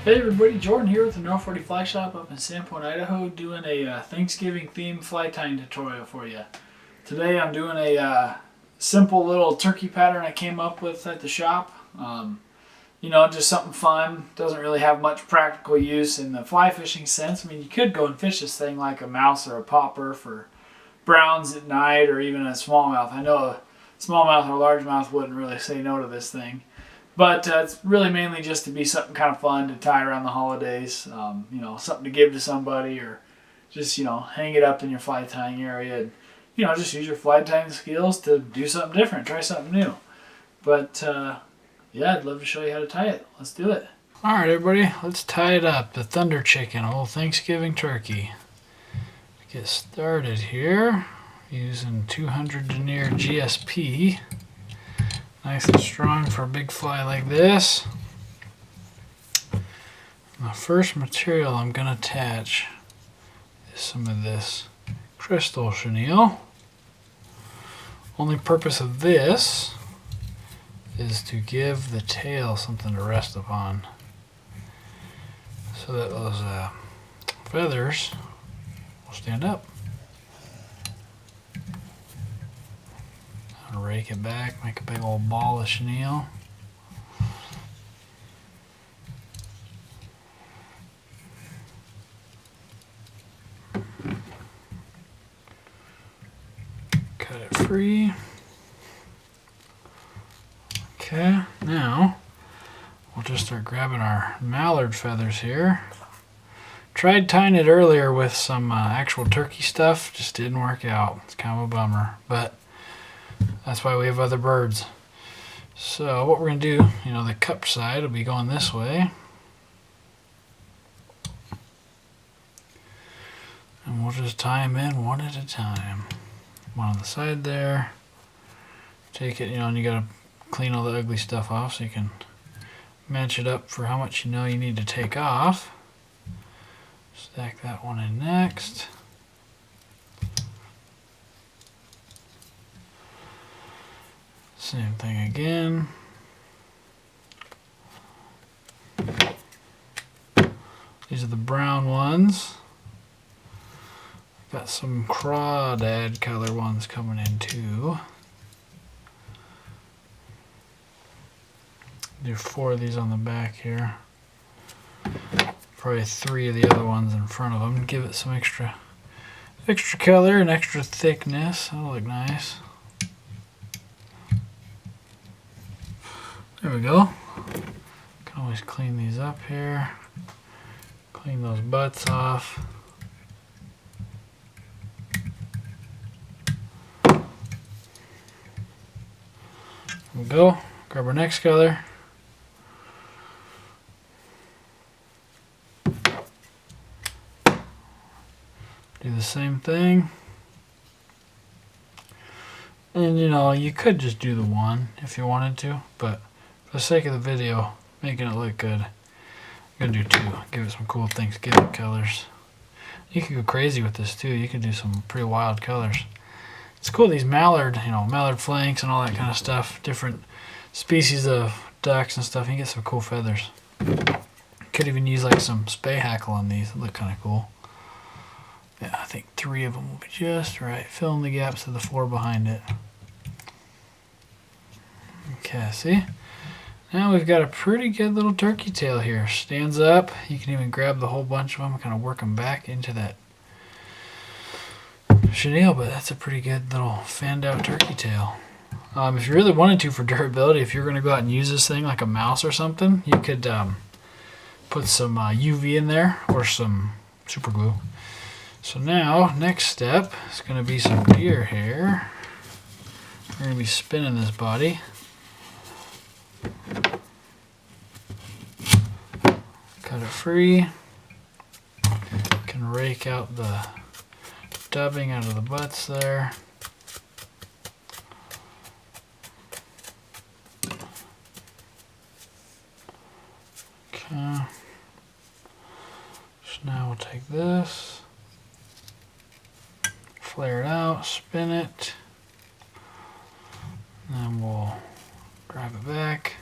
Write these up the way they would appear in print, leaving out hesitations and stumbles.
Hey everybody, Jordan here with the North 40 Fly Shop up in Sandpoint, Idaho, doing a Thanksgiving themed fly tying tutorial for you. Today I'm doing a simple little turkey pattern I came up with at the shop. Just something fun. Doesn't really have much practical use in the fly fishing sense. I mean, you could go and fish this thing like a mouse or a popper for browns at night, or even a smallmouth. I know a smallmouth or largemouth wouldn't really say no to this thing. But it's really mainly just to be something kind of fun to tie around the holidays. Something to give to somebody, or just, hang it up in your fly tying area. And, just use your fly tying skills to do something different, try something new. But, yeah, I'd love to show you how to tie it. Let's do it. All right, everybody, let's tie it up. The Thunder Chicken, a little Thanksgiving turkey. Get started here using 200 denier GSP. Nice and strong for a big fly like this. The first material I'm going to attach is some of this crystal chenille. Only purpose of this is to give the tail something to rest upon, so that those feathers will stand up. Rake it back, make a big old ball of chenille. Cut it free. Okay, now we'll just start grabbing our mallard feathers here. Tried tying it earlier with some actual turkey stuff, just didn't work out. It's kind of a bummer, but that's why we have other birds. So what we're going to do, the cup side will be going this way. And we'll just tie them in one at a time. One on the side there. Take it, and you got to clean all the ugly stuff off so you can match it up for how much you need to take off. Stack that one in next. Same thing again. These are the brown ones. Got some crawdad color ones coming in too. Do 4 of these on the back here. Probably 3 of the other ones in front of them. Give it some extra color and extra thickness. That'll look nice. There we go. Can always clean these up here. Clean those butts off. There we go. Grab our next color. Do the same thing. And you could just do the one if you wanted to, but for the sake of the video, making it look good, I'm going to do 2. Give it some cool Thanksgiving colors. You could go crazy with this too. You could do some pretty wild colors. It's cool, these mallard, mallard flanks and all that kind of stuff. Different species of ducks and stuff. You can get some cool feathers. Could even use like some spay hackle on these. They look kind of cool. Yeah, I think 3 of them will be just right. Fill in the gaps of the 4 behind it. Okay, see? Now we've got a pretty good little turkey tail here. Stands up. You can even grab the whole bunch of them and kind of work them back into that chenille, but that's a pretty good little fanned out turkey tail. If you really wanted to, for durability, if you're going to go out and use this thing like a mouse or something, you could put some UV in there or some super glue. So now, next step is going to be some deer hair. We're going to be spinning this body. Cut it free. Can rake out the dubbing out of the butts there. Okay. So now we'll take this, flare it out, spin it, and then we'll grab it back.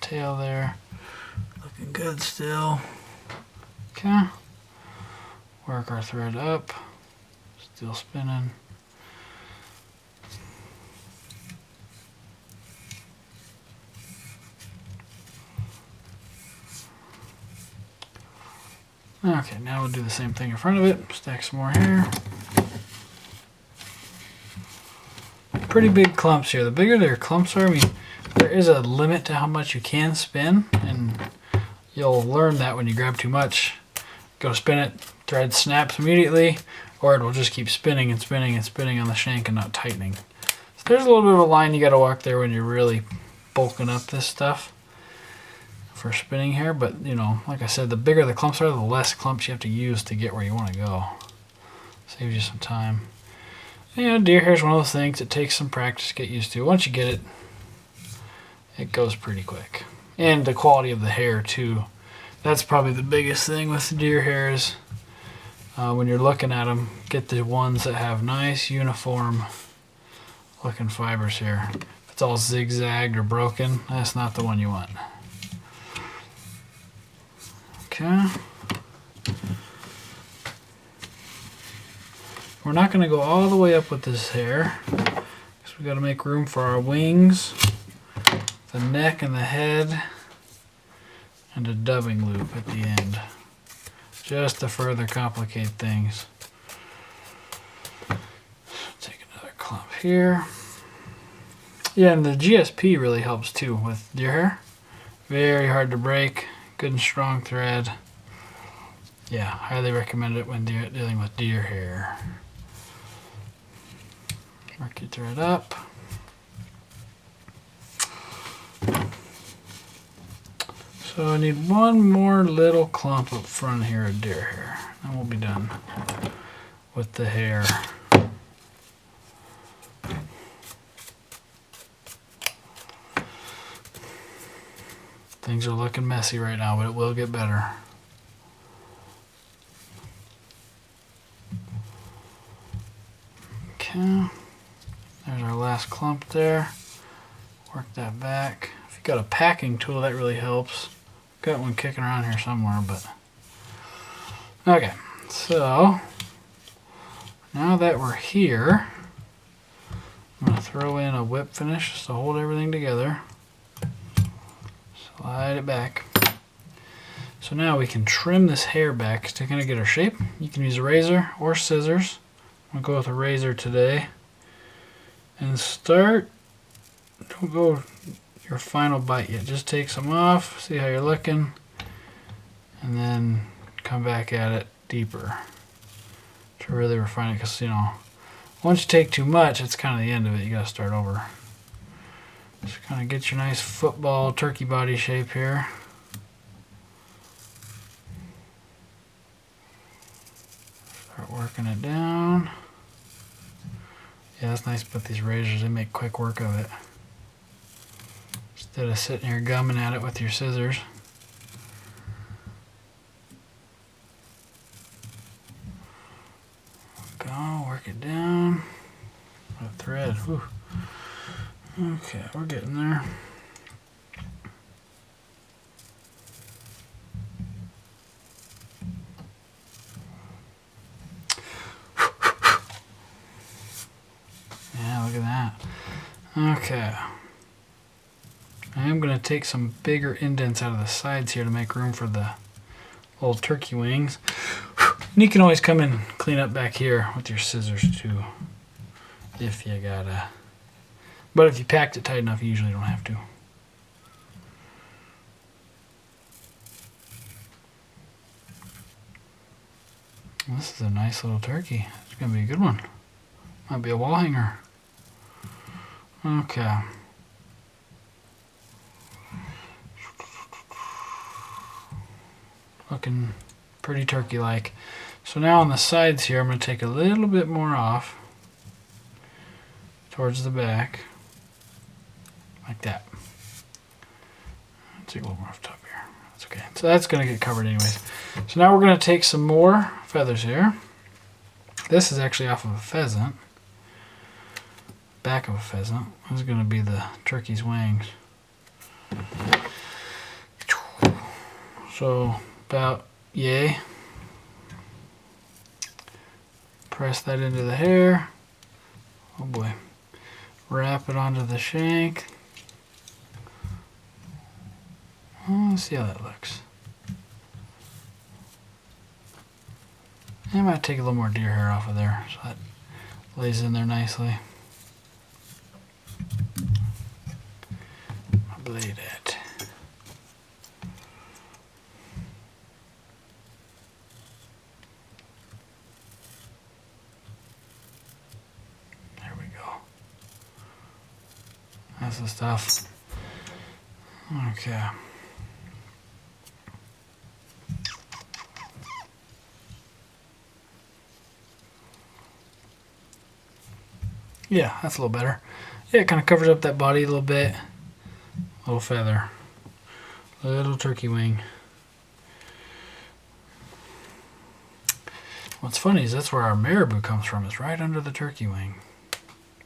tail there. Looking good still. Okay. Work our thread up. Still spinning. Okay, now we'll do the same thing in front of it. Stack some more hair. Pretty big clumps here. The bigger their clumps are, I mean, there is a limit to how much you can spin, and you'll learn that when you grab too much. Go to spin it, thread snaps immediately, or it will just keep spinning and spinning and spinning on the shank and not tightening. So there's a little bit of a line you got to walk there when you're really bulking up this stuff for spinning here, but you know, like I said, the bigger the clumps are, the less clumps you have to use to get where you want to go. Saves you some time. And, you know, deer hair is one of those things that takes some practice to get used to. Once you get it, it goes pretty quick. And the quality of the hair too. That's probably the biggest thing with deer hairs. When you're looking at them, get the ones that have nice uniform looking fibers here. If it's all zigzagged or broken, that's not the one you want. Okay. We're not going to go all the way up with this hair because we got to make room for our wings, the neck and the head, and a dubbing loop at the end, just to further complicate things. Take another clump here. Yeah, and the GSP really helps too with deer hair. Very hard to break. Good and strong thread. Yeah, highly recommend it when dealing with deer hair. Work your thread up. So I need one more little clump up front here of deer hair, and we'll be done with the hair. Things are looking messy right now, but it will get better. Okay, there's our last clump there. Work that back. If you've got a packing tool, that really helps. Got one kicking around here somewhere, but okay. So now that we're here, I'm going to throw in a whip finish just to hold everything together. Slide it back. So now we can trim this hair back to kind of get our shape. You can use a razor or scissors. I'm going to go with a razor today. And start, don't go your final bite yet. Just take some off, see how you're looking, and then come back at it deeper to really refine it, because you know, once you take too much, it's kind of the end of it. You got to start over. Just kind of get your nice football turkey body shape here. Start working it down. Yeah, that's nice with these razors. They make quick work of it. Instead of sitting here gumming at it with your scissors. Go, work it down. What a thread. Whew. Okay, we're getting there. Yeah, look at that. Okay. I am going to take some bigger indents out of the sides here to make room for the old turkey wings. And you can always come and clean up back here with your scissors too, if you gotta. But if you packed it tight enough, you usually don't have to. This is a nice little turkey. It's going to be a good one. Might be a wall hanger. Okay. Looking pretty turkey-like. So now on the sides here, I'm going to take a little bit more off towards the back, like that. Take a little more off the top here. That's okay. So that's going to get covered anyways. So now we're going to take some more feathers here. This is actually off of a pheasant. Back of a pheasant. This is going to be the turkey's wings. So about yay. Press that into the hair. Oh boy. Wrap it onto the shank. Oh, let's see how that looks. I might take a little more deer hair off of there so that lays in there nicely. I'll blade it. There we go. That's the stuff. Okay. Yeah, that's a little better. Yeah, it kind of covers up that body a little bit. Little feather. Little turkey wing. What's funny is that's where our marabou comes from. It's right under the turkey wing.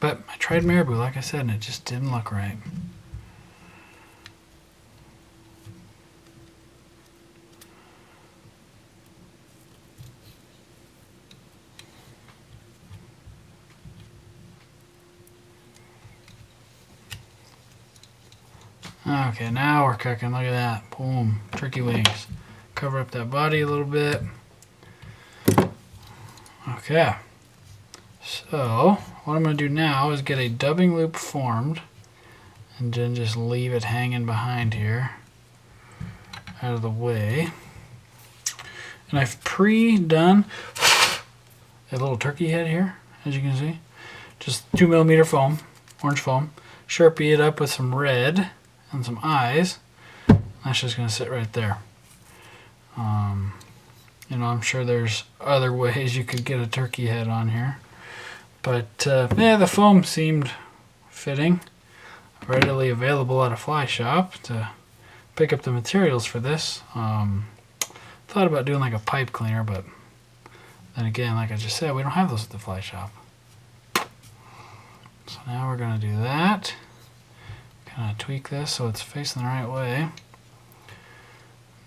But I tried marabou, like I said, and it just didn't look right. Okay, now we're cooking. Look at that. Boom. Turkey wings. Cover up that body a little bit. Okay. So, what I'm going to do now is get a dubbing loop formed and then just leave it hanging behind here out of the way. And I've pre-done a little turkey head here, as you can see. Just 2mm foam, orange foam. Sharpie it up with some red and some eyes. That's just going to sit right there. You know, I'm sure there's other ways you could get a turkey head on here. But yeah, the foam seemed fitting. Readily available at a fly shop to pick up the materials for this. Thought about doing like a pipe cleaner, but then again, like I just said, we don't have those at the fly shop. So now we're going to do that. Kind of tweak this so it's facing the right way.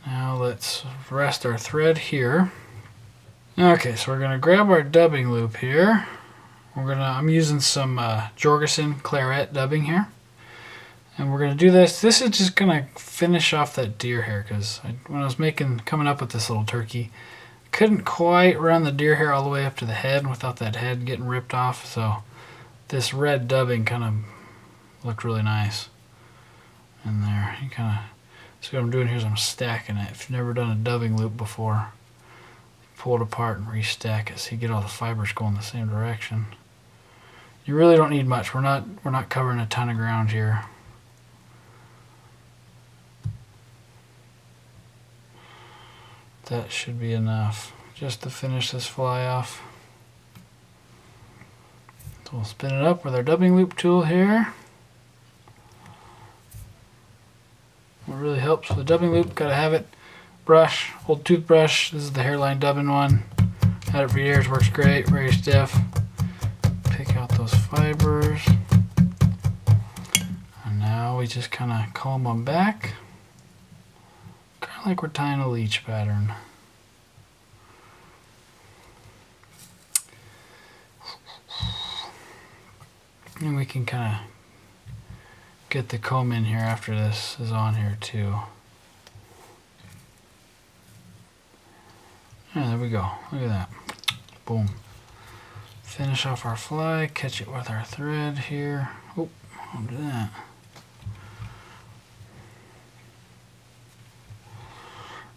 Now let's rest our thread here. Okay, so we're going to grab our dubbing loop here. I'm using some Jorgensen Claret dubbing here. And we're going to do this. This is just going to finish off that deer hair, because when I was coming up with this little turkey, I couldn't quite run the deer hair all the way up to the head without that head getting ripped off. So this red dubbing kind of looked really nice in there. You kind of see what I'm doing here is I'm stacking it. If you've never done a dubbing loop before, pull it apart and restack it so you get all the fibers going the same direction. You really don't need much. We're not covering a ton of ground here. That should be enough just to finish this fly off. So we'll spin it up with our dubbing loop tool here. What really helps with the dubbing loop, gotta have it. Brush, old toothbrush. This is the hairline dubbing one. Had it for years, works great, very stiff. Pick out those fibers. And now we just kind of comb them back. Kind of like we're tying a leech pattern. And we can kind of get the comb in here after this is on here too. Yeah, there we go. Look at that. Boom. Finish off our fly, catch it with our thread here. Oh, I'll do that.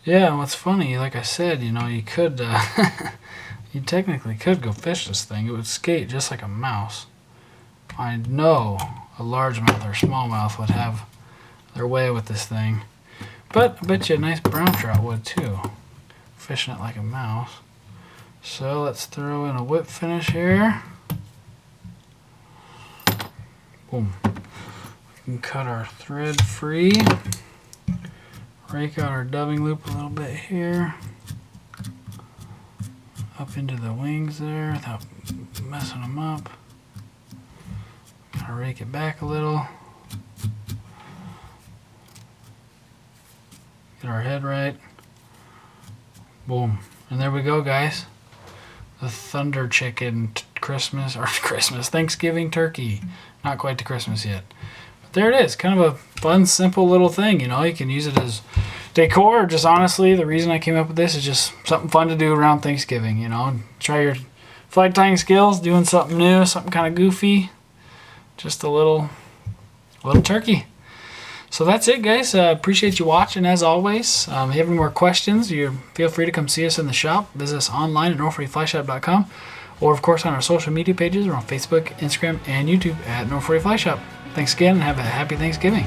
Yeah, what's funny, like I said, you know, you could, you technically could go fish this thing. It would skate just like a mouse. I know a largemouth or smallmouth would have their way with this thing. But I bet you a nice brown trout would too. Fishing it like a mouse. So let's throw in a whip finish here. Boom. We can cut our thread free. Rake out our dubbing loop a little bit here. Up into the wings there without messing them up. Gotta rake it back a little. Get our head right. Boom. And there we go, guys. The Thunder Chicken Thanksgiving turkey. Not quite to Christmas yet. But there it is. Kind of a fun, simple little thing. You know, you can use it as decor, or just honestly, the reason I came up with this is just something fun to do around Thanksgiving. You know, try your flight tying skills, doing something new, something kind of goofy. Just a little turkey. So that's it, guys. Appreciate you watching as always. If you have any more questions, you feel free to come see us in the shop. Visit us online at north40flyshop.com, or of course on our social media pages. We're on Facebook, Instagram, and YouTube at North 40 Fly Shop. Thanks again, and have a happy Thanksgiving.